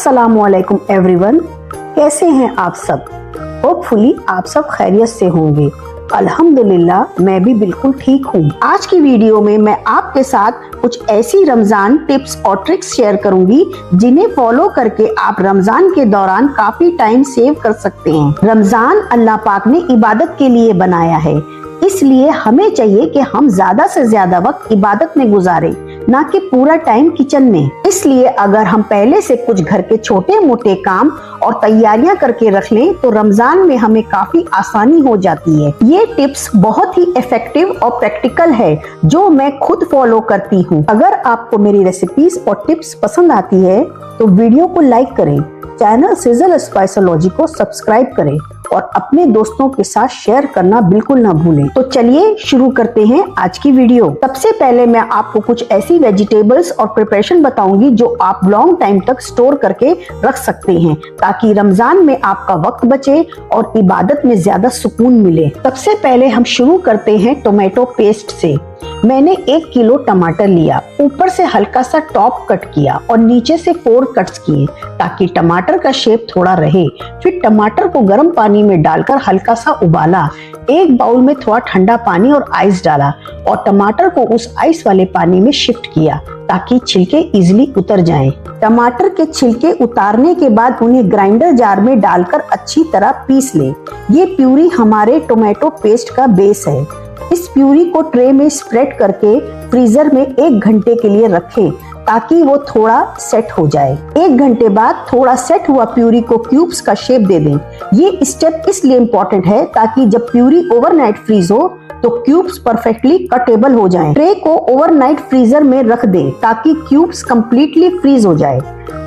अस्सलामुअलैकुम एवरीवन, कैसे हैं आप सब। होपफुली आप सब खैरियत से होंगे। अल्हम्दुलिल्लाह मैं भी बिल्कुल ठीक हूँ। आज की वीडियो में मैं आपके साथ कुछ ऐसी रमजान टिप्स और ट्रिक्स शेयर करूंगी जिन्हें फॉलो करके आप रमजान के दौरान काफी टाइम सेव कर सकते हैं। रमजान अल्लाह पाक ने इबादत के लिए बनाया है, इसलिए हमें चाहिए कि हम ज्यादा से ज्यादा वक्त इबादत में गुजारें, ना कि पूरा टाइम किचन में। इसलिए अगर हम पहले से कुछ घर के छोटे मोटे काम और तैयारियां करके रख लें तो रमजान में हमें काफी आसानी हो जाती है। ये टिप्स बहुत ही इफेक्टिव और प्रैक्टिकल है जो मैं खुद फॉलो करती हूँ। अगर आपको मेरी रेसिपीज और टिप्स पसंद आती है तो वीडियो को लाइक करें, चैनल सिजल स्पाइसोलॉजी को सब्सक्राइब करें और अपने दोस्तों के साथ शेयर करना बिल्कुल ना भूलें। तो चलिए शुरू करते हैं आज की वीडियो। सबसे पहले मैं आपको कुछ ऐसी वेजिटेबल्स और प्रिपरेशन बताऊंगी जो आप लॉन्ग टाइम तक स्टोर करके रख सकते हैं ताकि रमजान में आपका वक्त बचे और इबादत में ज्यादा सुकून मिले। सबसे पहले हम शुरू करते हैं टोमेटो पेस्ट से। मैंने 1 किलो टमाटर लिया, ऊपर से हल्का सा टॉप कट किया और नीचे से 4 कट्स किए ताकि टमाटर का शेप थोड़ा रहे। फिर टमाटर को गर्म पानी में डालकर हल्का सा उबाला। एक बाउल में थोड़ा ठंडा पानी और आइस डाला और टमाटर को उस आइस वाले पानी में शिफ्ट किया ताकि छिलके इजीली उतर जाएं। टमाटर के छिलके उतारने के बाद उन्हें ग्राइंडर जार में डालकर अच्छी तरह पीस लें। ये प्यूरी हमारे टोमेटो पेस्ट का बेस है। इस प्यूरी को ट्रे में स्प्रेड करके फ्रीजर में 1 घंटे के लिए रखें ताकि वो थोड़ा सेट हो जाए। 1 घंटे बाद थोड़ा सेट हुआ प्यूरी को क्यूब्स का शेप दे दें। ये स्टेप इसलिए इम्पोर्टेंट है ताकि जब प्यूरी ओवरनाइट फ्रीज हो तो क्यूब्स परफेक्टली कटेबल हो जाएं। ट्रे को ओवरनाइट फ्रीजर में रख दें ताकि क्यूब्स कंप्लीटली फ्रीज हो जाए।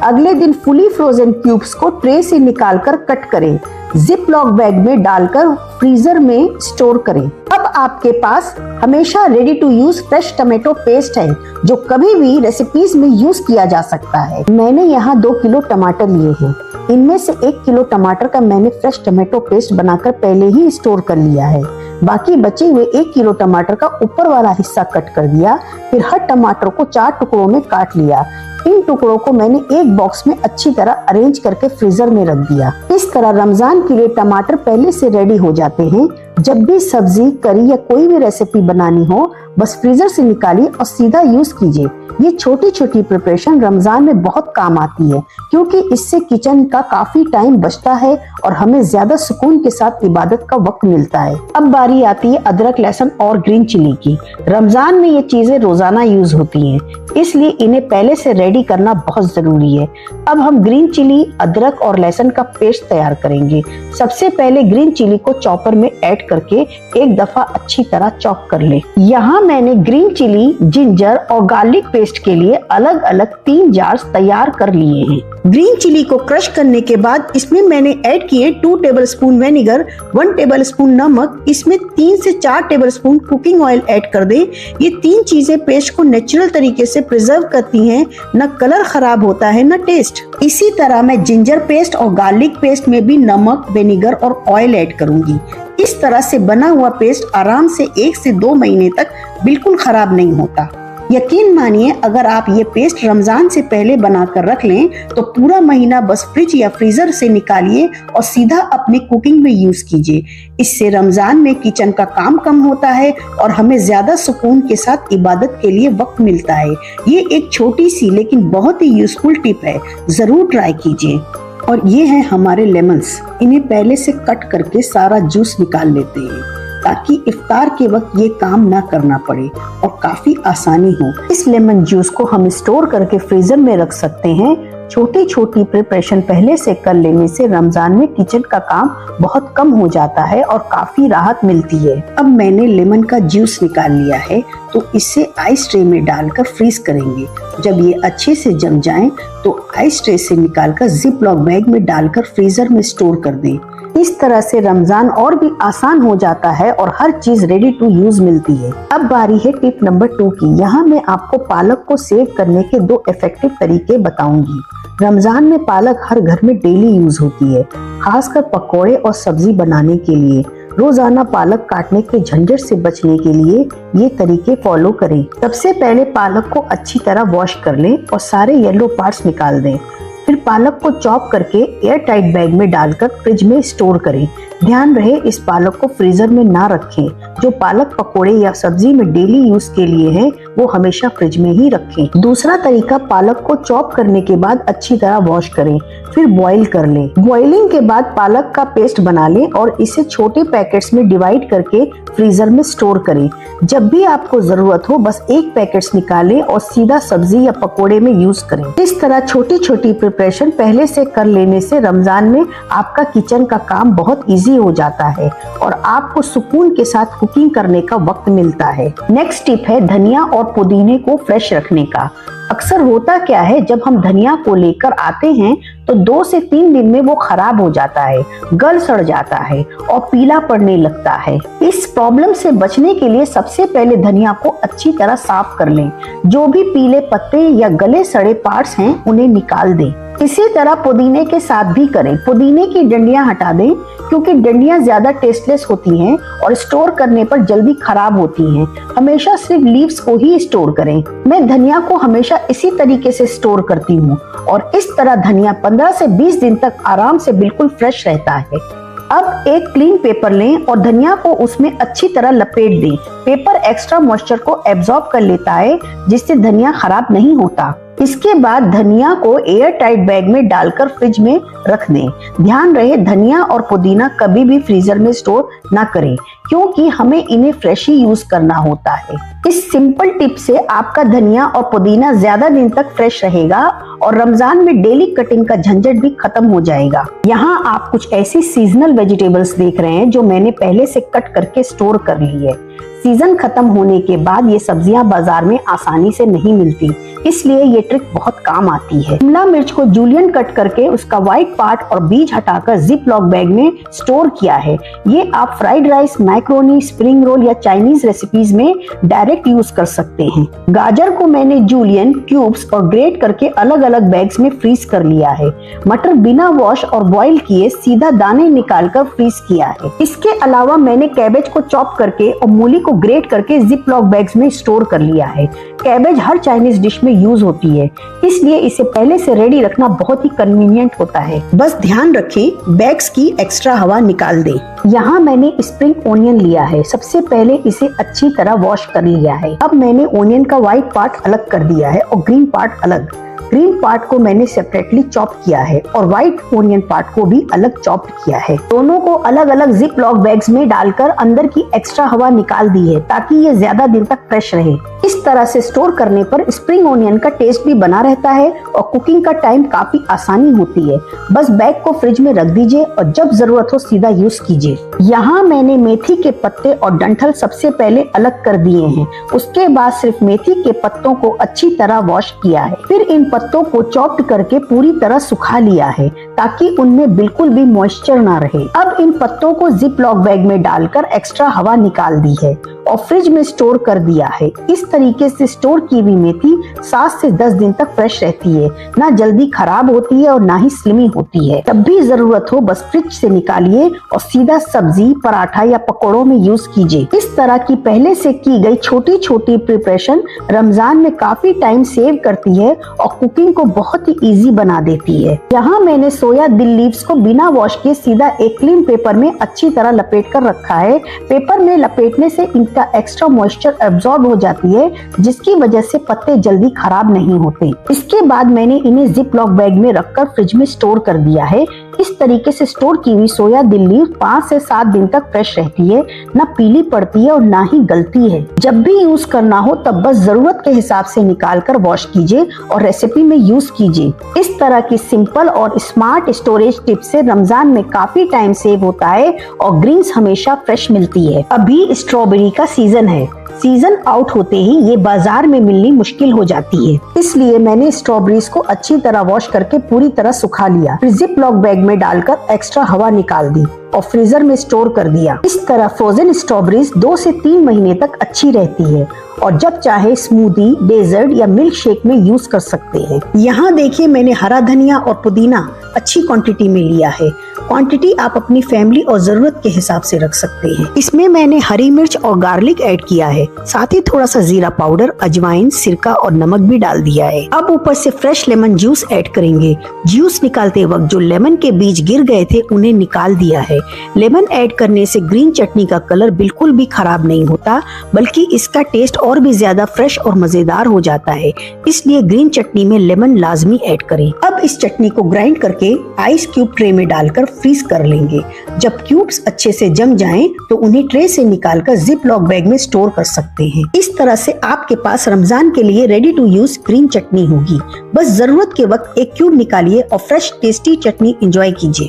अगले दिन फुली फ्रोजन क्यूब्स को ट्रे से निकालकर कट करें। जिप लॉक बैग में डालकर फ्रीजर में स्टोर करें। अब आपके पास हमेशा ready to use fresh tomato paste है जो कभी भी रेसिपीज में यूज किया जा सकता है। मैंने यहाँ 2 किलो टमाटर लिए हैं। इनमें से 1 किलो टमाटर का मैंने फ्रेश टमाटो पेस्ट बनाकर पहले ही स्टोर कर लिया है। बाकी बचे हुए 1 किलो टमाटर का ऊपर वाला हिस्सा कट कर दिया। फिर हर टमाटर को 4 टुकड़ों में काट लिया। इन टुकड़ों को मैंने एक बॉक्स में अच्छी तरह अरेंज करके फ्रीजर में रख दिया। इस तरह रमजान के लिए टमाटर पहले से रेडी हो जाते हैं। जब भी सब्जी, करी या कोई भी रेसिपी बनानी हो बस फ्रीजर से निकालिए और सीधा यूज कीजिए। ये छोटी छोटी प्रिपरेशन रमजान में बहुत काम आती है क्योंकि इससे किचन का काफी टाइम बचता है और हमें ज्यादा सुकून के साथ इबादत का वक्त मिलता है। अब बारी आती है अदरक, लहसुन और ग्रीन चिली की। रमजान में ये चीजें रोजाना यूज होती हैं, इसलिए इन्हें पहले से रेडी करना बहुत जरूरी है। अब हम ग्रीन चिली, अदरक और लहसुन का पेस्ट तैयार करेंगे। सबसे पहले ग्रीन चिली को चॉपर में ऐड करके एक दफा अच्छी तरह चॉप कर ले। यहाँ मैंने ग्रीन चिली, जिंजर और गार्लिक पेस्ट के लिए अलग अलग 3 जार्स तैयार कर लिए हैं। ग्रीन चिली को क्रश करने के बाद इसमें मैंने ऐड किए 2 टेबलस्पून विनेगर, 1 टेबलस्पून नमक, इसमें 3 से 4 टेबलस्पून कुकिंग ऑयल ऐड कर दें। ये 3 चीजें पेस्ट को नेचुरल तरीके से प्रिजर्व करती हैं, न कलर खराब होता है न टेस्ट। इसी तरह मैं जिंजर पेस्ट और गार्लिक पेस्ट में भी नमक, विनेगर और ऑयल ऐड करूंगी। इस तरह से बना हुआ पेस्ट आराम से 1 से 2 महीने तक बिल्कुल खराब नहीं होता। यकीन मानिए अगर आप ये पेस्ट रमजान से पहले बनाकर रख लें तो पूरा महीना बस फ्रिज या फ्रीजर से निकालिए और सीधा अपनी कुकिंग में यूज कीजिए। इससे रमजान में किचन का काम कम होता है और हमें ज्यादा सुकून के साथ इबादत के लिए वक्त मिलता है। ये एक छोटी सी लेकिन बहुत ही यूजफुल टिप है, जरूर ट्राई कीजिए। और ये है हमारे लेमन्स। इन्हें पहले से कट करके सारा जूस निकाल लेते हैं ताकि इफ्तार के वक्त ये काम ना करना पड़े और काफी आसानी हो। इस लेमन जूस को हम स्टोर करके फ्रीजर में रख सकते हैं। छोटी छोटी प्रिपरेशन पहले से कर लेने से रमजान में किचन का काम बहुत कम हो जाता है और काफी राहत मिलती है। अब मैंने लेमन का जूस निकाल लिया है तो इसे आइस ट्रे में डालकर फ्रीज करेंगे। जब ये अच्छे से जम जाएं तो आइस ट्रे से निकालकर जिप लॉक बैग में डालकर फ्रीजर में स्टोर कर दें। इस तरह से रमजान और भी आसान हो जाता है और हर चीज रेडी टू यूज मिलती है। अब बारी है टिप नंबर 2 की। यहाँ मैं आपको पालक को सेव करने के 2 इफेक्टिव तरीके बताऊंगी। रमजान में पालक हर घर में डेली यूज होती है, खासकर पकौड़े और सब्जी बनाने के लिए। रोजाना पालक काटने के झंझट से बचने के लिए ये तरीके फॉलो करें। सबसे पहले पालक को अच्छी तरह वॉश कर लें और सारे येलो पार्ट्स निकाल दें। फिर पालक को चॉप करके एयर टाइट बैग में डालकर फ्रिज में स्टोर करें। ध्यान रहे इस पालक को फ्रीजर में ना रखें। जो पालक पकोड़े या सब्जी में डेली यूज के लिए है वो हमेशा फ्रिज में ही रखें। दूसरा तरीका, पालक को चॉप करने के बाद अच्छी तरह वॉश करें, फिर बॉईल कर लें। बॉइलिंग के बाद पालक का पेस्ट बना लें और इसे छोटे पैकेट्स में डिवाइड करके फ्रीजर में स्टोर करें। जब भी आपको जरूरत हो बस एक पैकेट्स निकालें और सीधा सब्जी या पकोड़े में यूज करें। इस तरह छोटी छोटी प्रिपरेशन पहले से कर लेने से रमजान में आपका किचन का काम बहुत इजी हो जाता है और आपको सुकून के साथ कुकिंग करने का वक्त मिलता है। नेक्स्ट टिप है धनिया और पुदीने को फ्रेश रखने का। अक्सर होता क्या है, जब हम धनिया को लेकर आते हैं तो 2 से 3 दिन में वो खराब हो जाता है, गल सड़ जाता है और पीला पड़ने लगता है। इस प्रॉब्लम से बचने के लिए सबसे पहले धनिया को अच्छी तरह साफ कर लें। जो भी पीले पत्ते या गले सड़े पार्ट्स हैं उन्हें निकाल दें। इसी तरह पुदीने के साथ भी करें। पुदीने की डंडियां हटा दें क्योंकि डंडियां ज्यादा टेस्टलेस होती हैं और स्टोर करने पर जल्दी खराब होती हैं। हमेशा सिर्फ लीव्स को ही स्टोर करें। मैं धनिया को हमेशा इसी तरीके से स्टोर करती हूँ और इस तरह धनिया 15 से 20 दिन तक आराम से बिल्कुल फ्रेश रहता है। अब एक क्लीन पेपर लें और धनिया को उसमें अच्छी तरह लपेट दें। पेपर एक्स्ट्रा मॉइस्चर को एब्जॉर्ब कर लेता है जिससे धनिया खराब नहीं होता। इसके बाद धनिया को एयर टाइट बैग में डालकर फ्रिज में रख दें। ध्यान रहे धनिया और पुदीना कभी भी फ्रीजर में स्टोर ना करें क्योंकि हमें इन्हें फ्रेश ही यूज करना होता है। इस सिंपल टिप से आपका धनिया और पुदीना ज्यादा दिन तक फ्रेश रहेगा और रमजान में डेली कटिंग का झंझट भी खत्म हो जाएगा। यहाँ आप कुछ ऐसी सीजनल वेजिटेबल्स देख रहे हैं जो मैंने पहले से कट करके स्टोर कर ली है। सीजन खत्म होने के बाद ये सब्जियां बाजार में आसानी से नहीं मिलती, इसलिए ये ट्रिक बहुत काम आती है। शिमला मिर्च को जूलियन कट करके उसका व्हाइट पार्ट और बीज हटाकर जिप लॉक बैग में स्टोर किया है। ये आप fried rice, macaroni, spring roll या चाइनीज रेसिपीज में डायरेक्ट यूज कर सकते हैं। गाजर को मैंने जूलियन, क्यूब्स और ग्रेट करके अलग अलग बैग्स में फ्रीज कर लिया है। मटर बिना वॉश और बॉईल किए सीधा दाने निकालकर फ्रीज किया है। इसके अलावा मैंने कैबेज को चॉप करके और मूली को ग्रेट करके जिप लॉक बैग्स में स्टोर कर लिया है। कैबेज हर चाइनीज डिश में यूज होती है, इसलिए इसे पहले से रेडी रखना बहुत ही कन्वीनियंट होता है। बस ध्यान रखें बैग्स की एक्स्ट्रा हवा निकाल दें। यहाँ मैंने स्प्रिंग ओनियन लिया है। सबसे पहले इसे अच्छी तरह वॉश कर लिया है। अब मैंने ओनियन का व्हाइट पार्ट अलग कर दिया है और ग्रीन पार्ट अलग। ग्रीन पार्ट को मैंने सेपरेटली चॉप किया है और व्हाइट ओनियन पार्ट को भी अलग चॉप किया है। दोनों को अलग अलग जिप लॉक बैग्स में डालकर अंदर की एक्स्ट्रा हवा निकाल दी है ताकि ये ज्यादा दिन तक फ्रेश रहे। इस तरह से स्टोर करने पर स्प्रिंग ओनियन का टेस्ट भी बना रहता है और कुकिंग का टाइम काफी आसानी होती है। बस बैग को फ्रिज में रख दीजिए और जब जरूरत हो सीधा यूज कीजिए। यहाँ मैंने मेथी के पत्ते और डंठल सबसे पहले अलग कर दिए हैं। उसके बाद सिर्फ मेथी के पत्तों को अच्छी तरह वॉश किया है। फिर इन पत्तों को चॉप्ड करके पूरी तरह सुखा लिया है ताकि उनमें बिल्कुल भी मॉइस्चर ना रहे। अब इन पत्तों को जिप लॉक बैग में डालकर एक्स्ट्रा हवा निकाल दी है और फ्रिज में स्टोर कर दिया है। इस तरीके से स्टोर की हुई मेथी 7 से 10 दिन तक फ्रेश रहती है, ना जल्दी खराब होती है और ना ही स्लिमी होती है। जब भी जरूरत हो बस फ्रिज से निकालिए और सीधा सब्जी, पराठा या पकौड़ों में यूज कीजिए। इस तरह की पहले से की गई छोटी छोटी प्रिपरेशन रमजान में काफी टाइम सेव करती है और कुकिंग को बहुत ही इजी बना देती है। यहाँ मैंने सोया दिल लीव्स को बिना वॉश किए सीधा एक क्लीन पेपर में अच्छी तरह लपेट कर रखा है। पेपर में लपेटने से इनका एक्स्ट्रा मॉइस्चर एब्जॉर्ब हो जाती है जिसकी वजह से पत्ते जल्दी खराब नहीं होते। इसके बाद मैंने इन्हें जिप लॉक बैग में रखकर फ्रिज में स्टोर कर दिया है। इस तरीके से स्टोर की हुई सोया दिल लीव 5 से 7 दिन तक फ्रेश रहती है, ना पीली पड़ती है और ना ही गलती है। जब भी यूज करना हो तब बस जरूरत के हिसाब से निकाल कर वॉश कीजिए और रेसिपी में यूज कीजिए। इस तरह की सिंपल और स्मार्ट स्टोरेज टिप से रमजान में काफी टाइम सेव होता है और ग्रीन्स हमेशा फ्रेश मिलती है। अभी स्ट्रॉबेरी का सीजन है। सीजन आउट होते ही ये बाजार में मिलनी मुश्किल हो जाती है, इसलिए मैंने स्ट्रॉबेरीज को अच्छी तरह वॉश करके पूरी तरह सुखा लिया। फिर जिप लॉक बैग में डालकर एक्स्ट्रा हवा निकाल दी और फ्रीजर में स्टोर कर दिया। इस तरह फ्रोजन स्ट्रॉबेरीज 2 से 3 महीने तक अच्छी रहती है और जब चाहे स्मूदी, डेजर्ट या मिल्क शेक में यूज कर सकते हैं। यहाँ देखिए मैंने हरा धनिया और पुदीना अच्छी क्वांटिटी में लिया है। क्वांटिटी आप अपनी फैमिली और जरूरत के हिसाब से रख सकते हैं। इसमें मैंने हरी मिर्च और गार्लिक ऐड किया है, साथ ही थोड़ा सा जीरा पाउडर, अजवाइन, सिरका और नमक भी डाल दिया है। अब ऊपर से फ्रेश लेमन जूस ऐड करेंगे। जूस निकालते वक्त जो लेमन के बीज गिर गए थे उन्हें निकाल दिया है। लेमन ऐड करने से ग्रीन चटनी का कलर बिल्कुल भी खराब नहीं होता, बल्कि इसका टेस्ट और भी ज्यादा फ्रेश और मजेदार हो जाता है। इसलिए ग्रीन चटनी में लेमन लाजमी ऐड करें। अब इस चटनी को ग्राइंड करके आइस क्यूब ट्रे में डालकर फ्रीज कर लेंगे। जब क्यूब्स अच्छे से जम जाएं, तो उन्हें ट्रे से निकालकर जिप लॉक बैग में स्टोर कर सकते हैं। इस तरह से आपके पास रमजान के लिए रेडी टू यूज ग्रीन चटनी होगी। बस जरूरत के वक्त एक क्यूब निकालिए और फ्रेश टेस्टी चटनी एंजॉय कीजिए।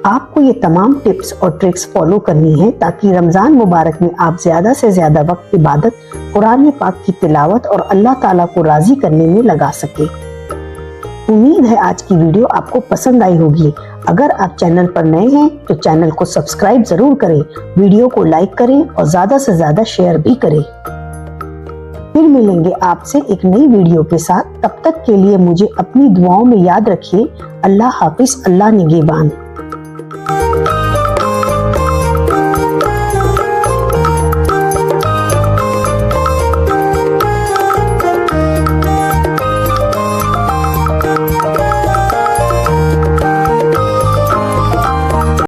आपको ये तमाम टिप्स और ट्रिक्स फॉलो करनी है ताकि रमजान मुबारक में आप ज्यादा से ज्यादा वक्त इबादत, कुरान पाक की तिलावत और अल्लाह ताला को राजी करने में लगा सके। उम्मीद है आज की वीडियो आपको पसंद आई होगी। अगर आप चैनल पर नए हैं तो चैनल को सब्सक्राइब जरूर करें, वीडियो को लाइक करें और ज्यादा से ज्यादा शेयर भी करें। फिर मिलेंगे आपसे एक नई वीडियो के साथ। तब तक के लिए मुझे अपनी दुआओं में याद रखिए। अल्लाह हाफिज, अल्लाह निगहबान।